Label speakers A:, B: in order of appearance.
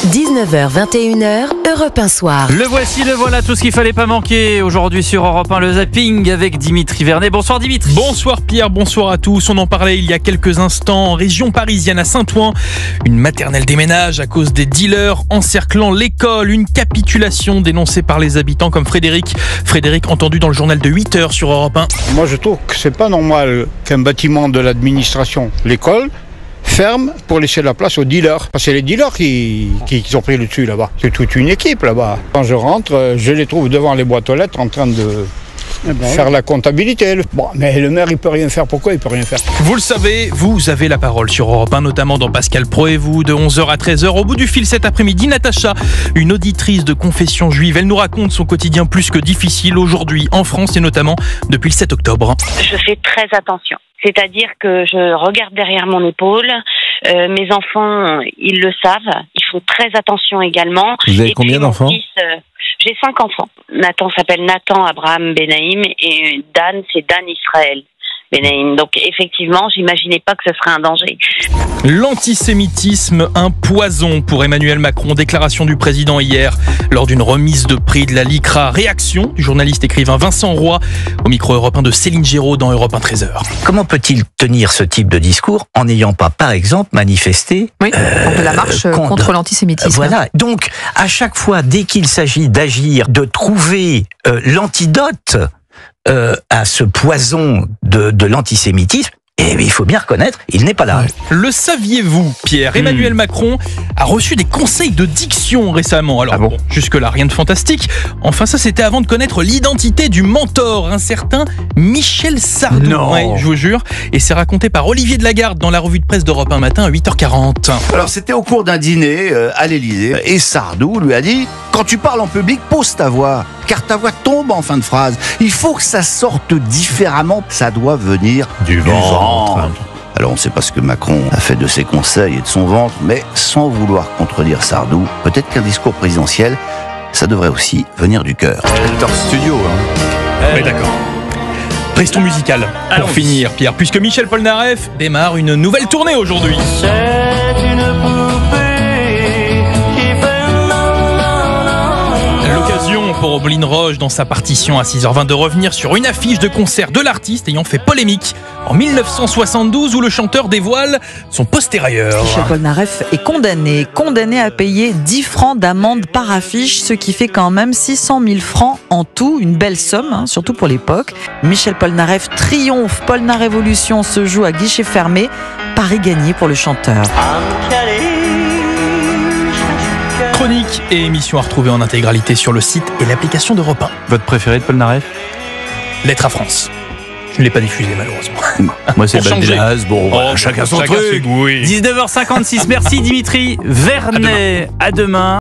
A: 19h-21h, Europe 1 Soir.
B: Le voici, le voilà, tout ce qu'il fallait pas manquer. Aujourd'hui sur Europe 1, le zapping avec Dimitri Vernet. Bonsoir Dimitri.
C: Bonsoir Pierre, bonsoir à tous. On en parlait il y a quelques instants en région parisienne à Saint-Ouen. Une maternelle déménage à cause des dealers encerclant l'école. Une capitulation dénoncée par les habitants comme Frédéric. Frédéric entendu dans le journal de 8h sur Europe 1.
D: Moi je trouve que c'est pas normal qu'un bâtiment de l'administration, l'école, ferme pour laisser la place aux dealers. Parce que c'est les dealers qui ont pris le dessus là-bas. C'est toute une équipe là-bas. Quand je rentre, je les trouve devant les boîtes aux lettres en train de faire la comptabilité. Bon, mais le maire, il peut rien faire. Pourquoi il peut rien faire?
C: Vous le savez, vous avez la parole sur Europe 1, notamment dans Pascal Pro et vous, de 11h à 13h. Au bout du fil cet après-midi, Natacha, une auditrice de confession juive. Elle nous raconte son quotidien plus que difficile aujourd'hui en France et notamment depuis le 7 octobre.
E: Je fais très attention. C'est-à-dire que je regarde derrière mon épaule. Mes enfants, ils le savent. Il faut très attention également.
F: Vous avez combien d'enfants?
E: J'ai 5 enfants. Nathan s'appelle Nathan Abraham Benaïm et Dan, c'est Dan Israël Benaïm. Donc effectivement, j'imaginais pas que ce serait un danger.
C: L'antisémitisme, un poison pour Emmanuel Macron. Déclaration du président hier lors d'une remise de prix de la LICRA. Réaction du journaliste écrivain Vincent Roy au micro Europe 1 de Céline Géraud dans Europe 1 13h.
G: Comment peut-il tenir ce type de discours en n'ayant pas, par exemple, manifesté
H: de la marche contre l'antisémitisme.
G: Voilà. Donc, à chaque fois, dès qu'il s'agit d'agir, de trouver l'antidote à ce poison de l'antisémitisme, et il faut bien reconnaître, il n'est pas là.
C: Le saviez-vous, Pierre? Emmanuel Macron a reçu des conseils de diction récemment. Alors bon, jusque-là, rien de fantastique. Enfin, ça, c'était avant de connaître l'identité du mentor, un certain Michel Sardou.
G: Non.
C: Ouais, je vous jure. Et c'est raconté par Olivier de Lagarde dans la revue de presse d'Europe 1 matin à 8h40.
I: Alors, c'était au cours d'un dîner à l'Élysée. Et Sardou lui a dit: quand tu parles en public, pose ta voix, car ta voix tombe en fin de phrase. Il faut que ça sorte différemment. Ça doit venir du ventre. Alors on ne sait pas ce que Macron a fait de ses conseils et de son ventre, mais sans vouloir contredire Sardou, peut-être qu'un discours présidentiel, ça devrait aussi venir du cœur.
F: Acteur studio,
C: Oui, d'accord. Restons musical pour finir, Pierre, puisque Michel Polnareff démarre une nouvelle tournée aujourd'hui. L'occasion pour Obeline Roche, dans sa partition à 6h20, de revenir sur une affiche de concert de l'artiste ayant fait polémique en 1972 où le chanteur dévoile son postérieur.
H: Michel Polnareff est condamné à payer 10 francs d'amende par affiche, ce qui fait quand même 600 000 francs en tout, une belle somme, surtout pour l'époque. Michel Polnareff triomphe, Polnarévolution se joue à guichet fermé, pari gagné pour le chanteur.
C: Chronique et émission à retrouver en intégralité sur le site et l'application d'Europe 1.
F: Votre préféré de Polnareff?
C: Lettre à France. Je ne l'ai pas diffusé malheureusement.
F: Moi c'est
C: Pour changer.
F: Bandélas, bon, voilà, chacun son truc.
C: ses goûts, oui.
B: 19h56, merci Dimitri Vernet. À demain.